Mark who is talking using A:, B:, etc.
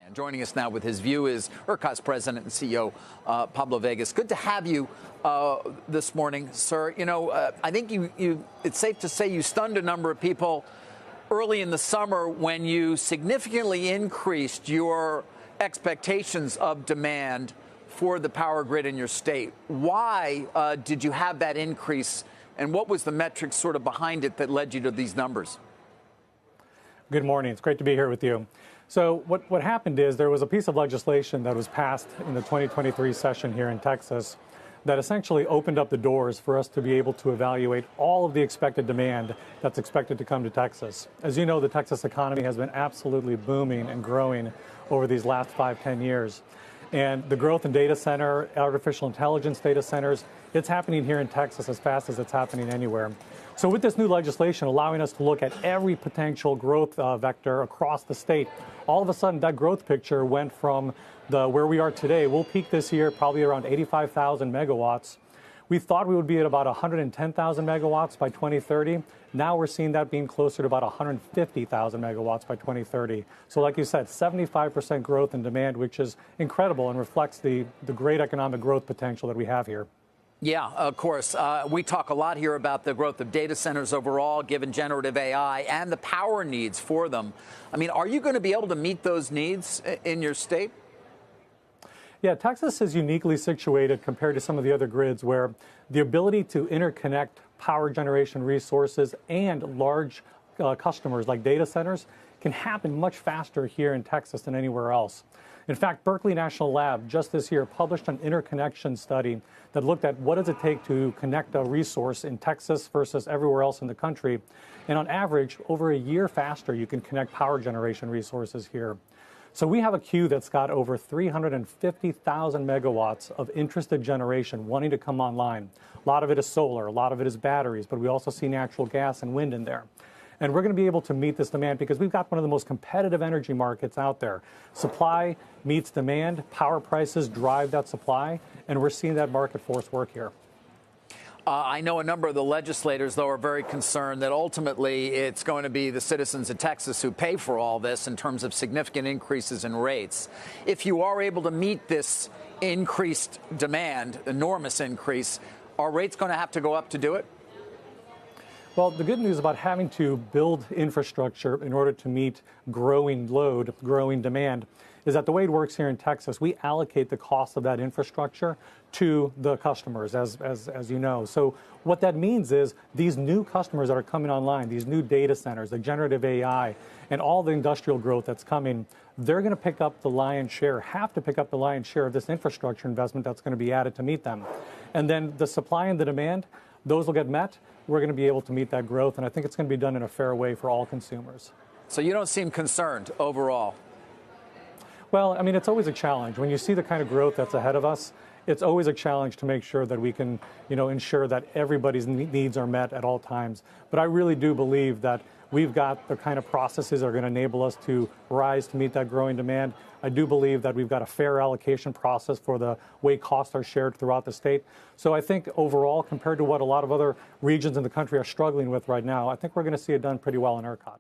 A: And joining us now with his view is ERCOT's president and CEO, Pablo Vegas. Good to have you this morning, sir. You know, I think it's safe to say you stunned a number of people early in the summer when you significantly increased your expectations of demand for the power grid in your state. Why did you have that increase, and what was the metrics sort of behind it that led you to these numbers?
B: Good morning. It's great to be here with you. So what happened is there was a piece of legislation that was passed in the 2023 session here in Texas that essentially opened up the doors for us to be able to evaluate all of the expected demand that's expected to come to Texas. As you know, the Texas economy has been absolutely booming and growing over these last 5-10 years. And the growth in data center, artificial intelligence data centers, it's happening here in Texas as fast as it's happening anywhere. So with this new legislation allowing us to look at every potential growth vector across the state, all of a sudden that growth picture went from where we are today. We'll peak this year probably around 85,000 megawatts. We thought we would be at about 110,000 megawatts by 2030. Now we're seeing that being closer to about 150,000 megawatts by 2030. So like you said, 75% growth in demand, which is incredible and reflects the great economic growth potential that we have here.
A: Yeah, of course. We talk a lot here about the growth of data centers overall, given generative AI and the power needs for them. I mean, are you going to be able to meet those needs in your state?
B: Yeah, Texas is uniquely situated compared to some of the other grids where the ability to interconnect power generation resources and large customers like data centers can happen much faster here in Texas than anywhere else. In fact, Berkeley National Lab just this year published an interconnection study that looked at what does it take to connect a resource in Texas versus everywhere else in the country. And on average, over a year faster, you can connect power generation resources here. So we have a queue that's got over 350,000 megawatts of interested generation wanting to come online. A lot of it is solar, a lot of it is batteries, but we also see natural gas and wind in there. And we're going to be able to meet this demand because we've got one of the most competitive energy markets out there. Supply meets demand, power prices drive that supply, and we're seeing that market force work here.
A: I know a number of the legislators, though, are very concerned that ultimately it's going to be the citizens of Texas who pay for all this in terms of significant increases in rates. If you are able to meet this increased demand, enormous increase, are rates going to have to go up to do it?
B: Well, the good news about having to build infrastructure in order to meet growing load, growing demand, is that the way it works here in Texas, we allocate the cost of that infrastructure to the customers, as you know. So what that means is these new customers that are coming online, these new data centers, the generative AI, and all the industrial growth that's coming, they're going to pick up the lion's share, have to pick up the lion's share of this infrastructure investment that's going to be added to meet them. And then the supply and the demand, those will get met. We're going to be able to meet that growth, and I think it's going to be done in a fair way for all consumers. So
A: you don't seem concerned overall?
B: Well, I mean, it's always a challenge. When you see the kind of growth that's ahead of us, it's always a challenge to make sure that we can, ensure that everybody's needs are met at all times. But I really do believe that we've got the kind of processes that are going to enable us to rise to meet that growing demand. I do believe that we've got a fair allocation process for the way costs are shared throughout the state. So I think overall, compared to what a lot of other regions in the country are struggling with right now, I think we're going to see it done pretty well in ERCOT.